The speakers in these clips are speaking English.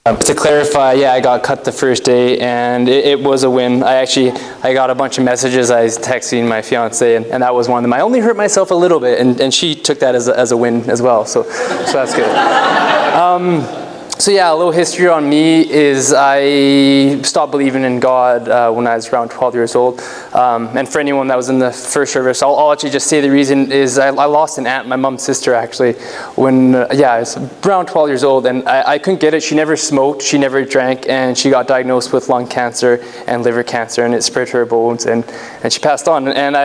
To clarify, yeah, I got cut the first day, and it was a win. I got a bunch of messages. I was texting my fiance, and that was one of them. I only hurt myself a little bit, and she took that as a win as well, so that's good. So yeah, a little history on me is I stopped believing in God when I was around 12 years old. And for anyone that was in the first service, I'll actually just say the reason is I lost an aunt, my mom's sister actually, when, I was around 12 years old, and I couldn't get it. She never smoked, she never drank, and she got diagnosed with lung cancer and liver cancer, and it spread to her bones, and she passed on. And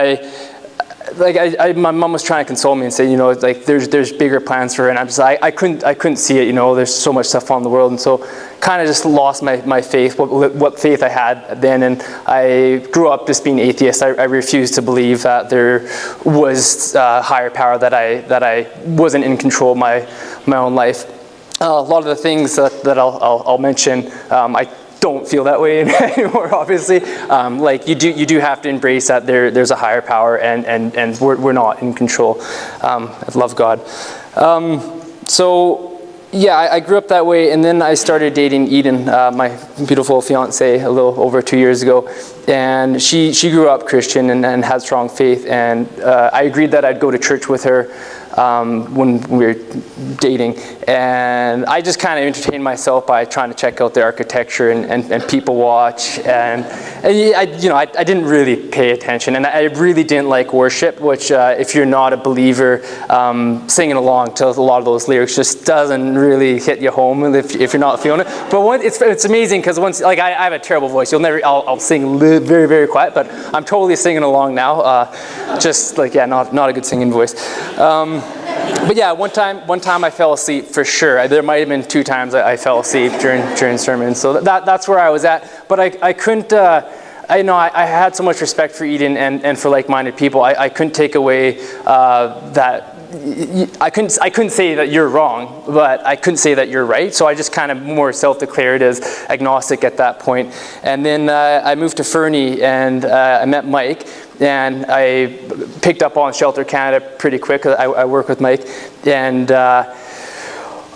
my mom was trying to console me and say, like there's bigger plans for her, and I'm just I couldn't see it. There's so much stuff on the world, and so kind of just lost my faith, what faith I had then, and I grew up just being atheist. I refused to believe that there was a higher power, that I wasn't in control of my own life. A lot of the things that I'll mention, I don't feel that way anymore, obviously. Like you do have to embrace that there's a higher power, and we're not in control. I love God. So yeah, I grew up that way, and then I started dating Eden, my beautiful fiance, a little over 2 years ago, and she grew up Christian and had strong faith, and I agreed that I'd go to church with her when we were dating, and I just kind of entertained myself by trying to check out the architecture and people watch, and I didn't really pay attention, and I really didn't like worship, which if you're not a believer, singing along to a lot of those lyrics just doesn't really hit you home if you're not feeling it. But it's amazing, because once, like, I have a terrible voice. I'll sing very, very quiet, but I'm totally singing along now. Just like, yeah, not a good singing voice. But yeah, one time I fell asleep for sure. There might have been 2 times I fell asleep during sermons. So that's where I was at. But I couldn't. I had so much respect for Eden and for like-minded people. I couldn't take away that. I couldn't say that you're wrong, but I couldn't say that you're right. So I just kind of more self-declared as agnostic at that point. And then I moved to Fernie, and I met Mike, and I picked up on Shelter Canada pretty quick. I work with Mike, and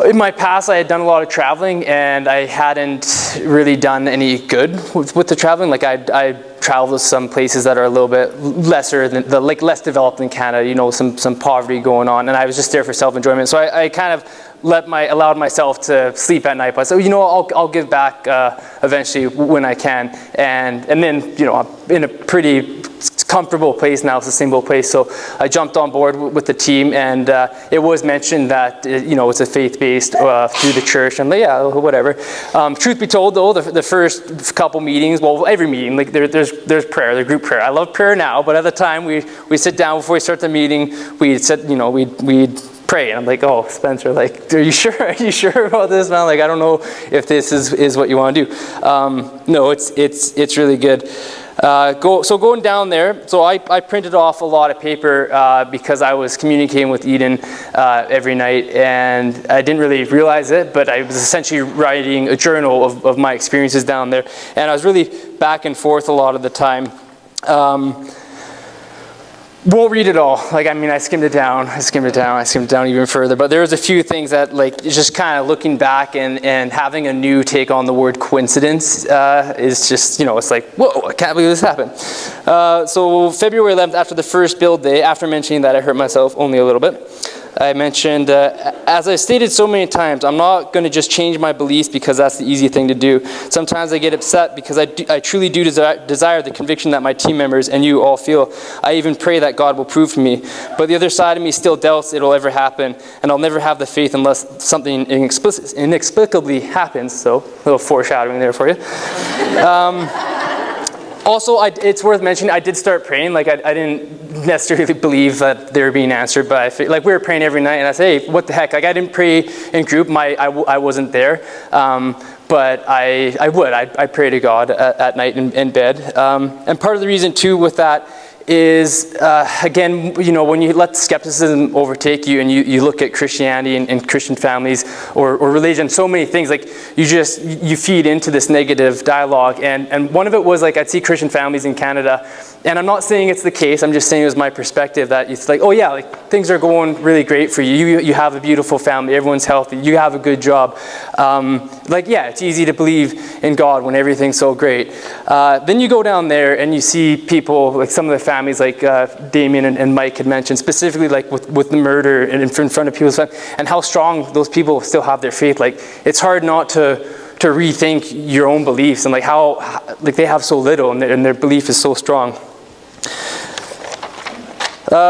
in my past, I had done a lot of traveling, and I hadn't really done any good with the traveling. Like I traveled to some places that are a little bit lesser than less developed than Canada. Some poverty going on, and I was just there for self-enjoyment. So I kind of allowed myself to sleep at night. But I said, I'll give back eventually when I can, and then I'm in a pretty comfortable place now, sustainable place. So I jumped on board with the team, and it was mentioned that it's a faith-based through the church. I'm like, yeah, whatever. Truth be told, though, the first couple meetings, well, every meeting, like there's prayer, there's group prayer. I love prayer now, but at the time we sit down before we start the meeting. We'd pray, and I'm like, oh, Spencer, like, are you sure? Are you sure about this, man? Like, I don't know if this is what you want to do. No, it's really good. Going down there, so I printed off a lot of paper because I was communicating with Eden every night, and I didn't really realize it, but I was essentially writing a journal of my experiences down there, and I was really back and forth a lot of the time. Won't read it all. I skimmed it down even further. But there was a few things that, just kind of looking back and having a new take on the word coincidence is just, it's like, whoa, I can't believe this happened. So February 11th, after the first build day, after mentioning that I hurt myself only a little bit, I mentioned, as I stated so many times, I'm not going to just change my beliefs because that's the easy thing to do. Sometimes I get upset because I truly do desire the conviction that my team members and you all feel. I even pray that God will prove to me. But the other side of me still doubts it'll ever happen, and I'll never have the faith unless something inexplicably happens. So, a little foreshadowing there for you. Also, it's worth mentioning, I did start praying. I didn't necessarily believe that they were being answered, but we were praying every night, and I said, hey, what the heck? I didn't pray in group. I wasn't there, but I pray to God at night in bed. And part of the reason, too, with that is, again, when you let skepticism overtake you and you look at Christianity and Christian families or religion, so many things, like you feed into this negative dialogue. And one of it was like, I'd see Christian families in Canada, and I'm not saying it's the case, I'm just saying it was my perspective, that it's like, oh yeah, like things are going really great for you. You have a beautiful family, everyone's healthy, you have a good job. Like, yeah, it's easy to believe in God when everything's so great. Then you go down there and you see people, like some of the families like Damien and Mike had mentioned, specifically like with the murder and in front of people's families, and how strong those people still have their faith. Like, it's hard not to rethink your own beliefs, and like how like they have so little and their belief is so strong.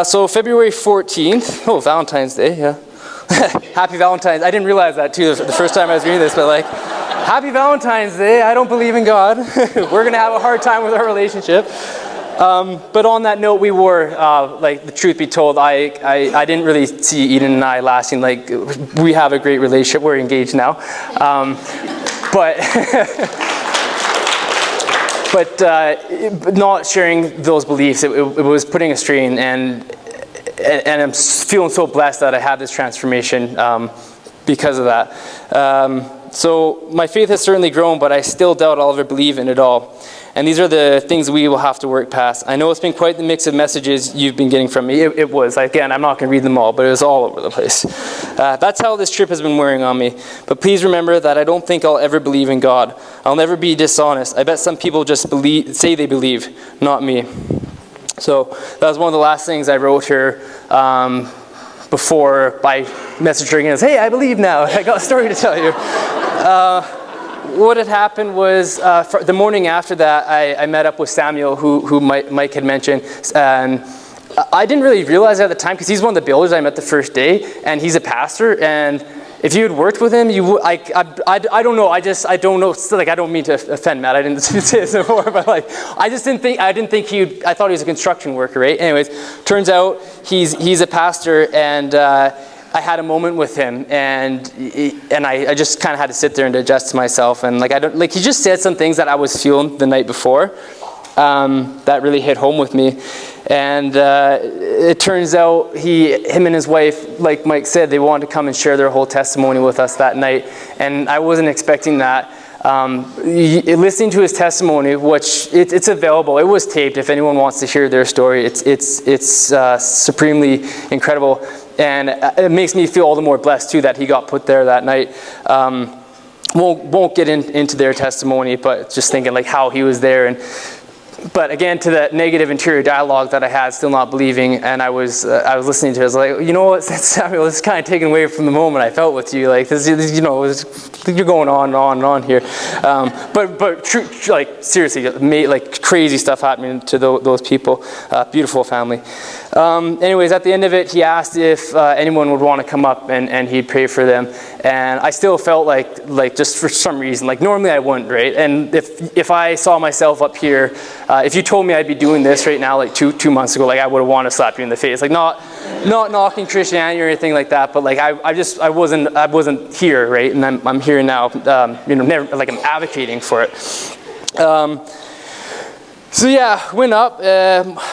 So February 14th, Valentine's Day, yeah. Happy Valentine's. I didn't realize that too the first time I was reading this, but like, Happy Valentine's Day. I don't believe in God. We're going to have a hard time with our relationship. But on that note, we were, like, the truth be told, I didn't really see Eden and I lasting. Like, we have a great relationship. We're engaged now. But not sharing those beliefs, it was putting a strain, and I'm feeling so blessed that I had this transformation because of that. So my faith has certainly grown, but I still doubt I'll ever believe in it all. And these are the things we will have to work past. I know it's been quite the mix of messages you've been getting from me. It was. Again, I'm not going to read them all, but it was all over the place. That's how this trip has been wearing on me. But please remember that I don't think I'll ever believe in God. I'll never be dishonest. I bet some people just say they believe, not me. So that was one of the last things I wrote here before by messaging us, hey, I believe now. I got a story to tell you. What had happened was the morning after that, I met up with Samuel, who Mike had mentioned. And I didn't really realize at the time, because he's one of the builders I met the first day, and he's a pastor. And if you had worked with him, I don't know. I don't know. Like, I don't mean to offend Matt. I didn't say this before, but like, I didn't think I thought he was a construction worker, right? Anyways, turns out he's a pastor, and I had a moment with him, and I just kind of had to sit there and digest to myself. And like, he just said some things that I was feeling the night before that really hit home with me. And it turns out him and his wife, like Mike said, they wanted to come and share their whole testimony with us that night. And I wasn't expecting that. Listening to his testimony, which it's available, it was taped. If anyone wants to hear their story, it's supremely incredible. And it makes me feel all the more blessed too that he got put there that night. Won't get into their testimony, but just thinking like how he was there. But again, to that negative interior dialogue that I had, still not believing, and I was listening to it. I was like, you know what, Samuel, this is kind of taken away from the moment I felt with you. Like this you're going on and on here. But true, like seriously, like crazy stuff happening to those people. Beautiful family. Anyways, at the end of it, he asked if anyone would want to come up and he'd pray for them. And I still felt like just for some reason, like normally I wouldn't, right? And if I saw myself up here, if you told me I'd be doing this right now, like two months ago, like I would have wanted to slap you in the face. Like not knocking Christianity or anything like that, but like I wasn't here, right? And I'm here now, never, like I'm advocating for it. So yeah, went up.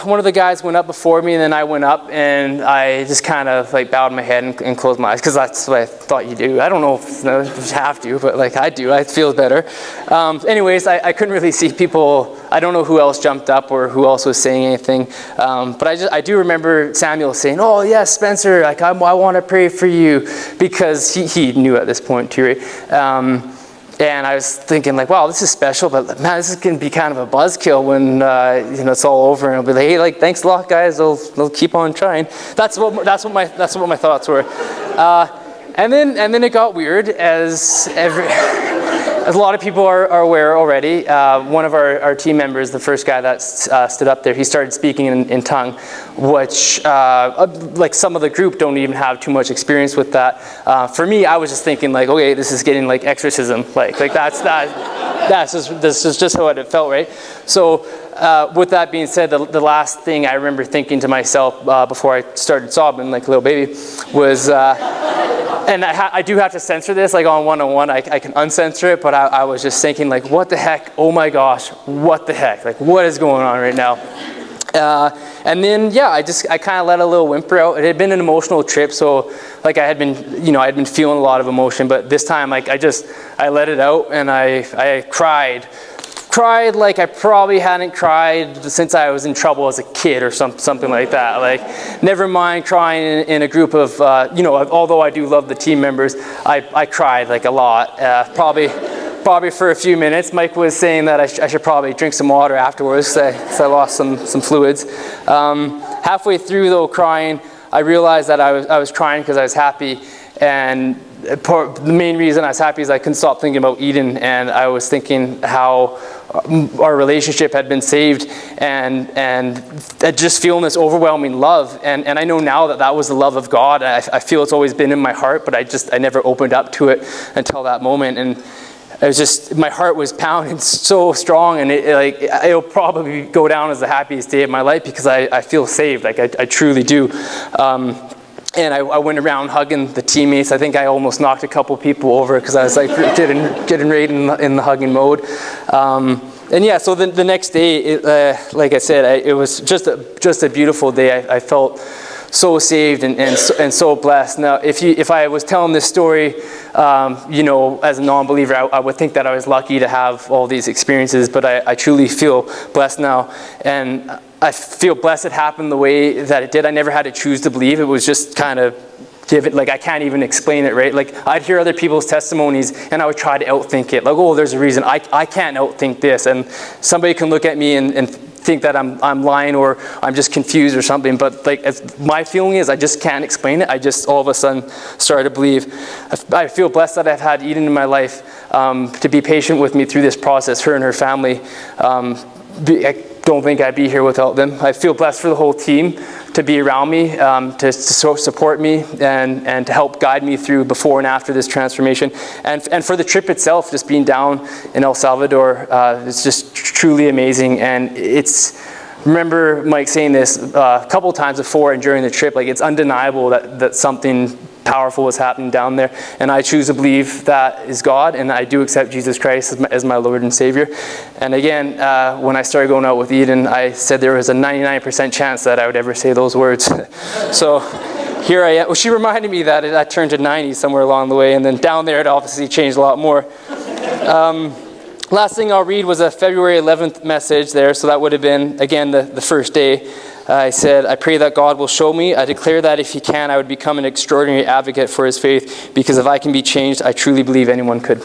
One of the guys went up before me, and then I went up, and I just kind of like bowed my head and closed my eyes, because that's what I thought you do. I don't know if you have to, but like I do. I feel better. Anyways, I couldn't really see people. I don't know who else jumped up or who else was saying anything. But I do remember Samuel saying, "Oh yes, Spencer, like I want to pray for you," because he knew at this point too, right? And I was thinking like, wow, this is special, but man, this is going to be kind of a buzzkill when it's all over, and I'll be like, hey, like thanks a lot, guys. They'll keep on trying. That's what my thoughts were. And then it got weird, as a lot of people are aware already. One of our team members, the first guy that stood up there, he started speaking in tongue, which like some of the group don't even have too much experience with that. For me, I was just thinking like, okay, this is getting like exorcism, like this is just how it felt, right? So with that being said, the last thing I remember thinking to myself before I started sobbing like a little baby was. And I do have to censor this, like on 101, I can uncensor it, but I was just thinking like, what the heck, oh my gosh, what the heck, like what is going on right now? And then, yeah, I kind of let a little whimper out. It had been an emotional trip, so like I had been feeling a lot of emotion, but this time, like I let it out, and I cried like I probably hadn't cried since I was in trouble as a kid or something like that. Like, never mind crying in a group of, although I do love the team members, I cried like a lot, probably for a few minutes. Mike was saying that I should probably drink some water afterwards, because I lost some fluids. Halfway through, though, crying, I realized that I was crying because I was happy, and the main reason I was happy is I couldn't stop thinking about Eden, and I was thinking how our relationship had been saved, and just feeling this overwhelming love, and I know now that was the love of God. I feel it's always been in my heart, but I never opened up to it until that moment, and it was just, my heart was pounding so strong, and it'll probably go down as the happiest day of my life because I feel saved, like I truly do. And I went around hugging the teammates. I think I almost knocked a couple people over because I was like getting right in the hugging mode. And yeah, so the next day, like I said, it was just a beautiful day. I felt so saved and so blessed. Now, if I was telling this story, as a non-believer, I would think that I was lucky to have all these experiences, but I truly feel blessed now, and I feel blessed it happened the way that it did. I never had to choose to believe. It was just kind of given. Like, I can't even explain it, right? Like, I'd hear other people's testimonies, and I would try to outthink it. Like, oh, there's a reason. I can't outthink this, and somebody can look at me and think that I'm lying or I'm just confused or something, but like my feeling is I just can't explain it. I just all of a sudden started to believe. I feel blessed that I've had Eden in my life to be patient with me through this process, her and her family. I don't think I'd be here without them. I feel blessed for the whole team to be around me, to support me and to help guide me through before and after this transformation. And for the trip itself, just being down in El Salvador, it's just truly amazing. And remember Mike saying this a couple of times before and during the trip, like, it's undeniable that something powerful is happening down there, and I choose to believe that is God, and I do accept Jesus Christ as my Lord and Savior. And again, when I started going out with Eden, I said there was a 99% chance that I would ever say those words. So here I am. Well, she reminded me that I turned to 90 somewhere along the way, and then down there it obviously changed a lot more. Last thing I'll read was a February 11th message there, so that would have been, again, the first day. I said, I pray that God will show me. I declare that if He can, I would become an extraordinary advocate for His faith, because if I can be changed, I truly believe anyone could.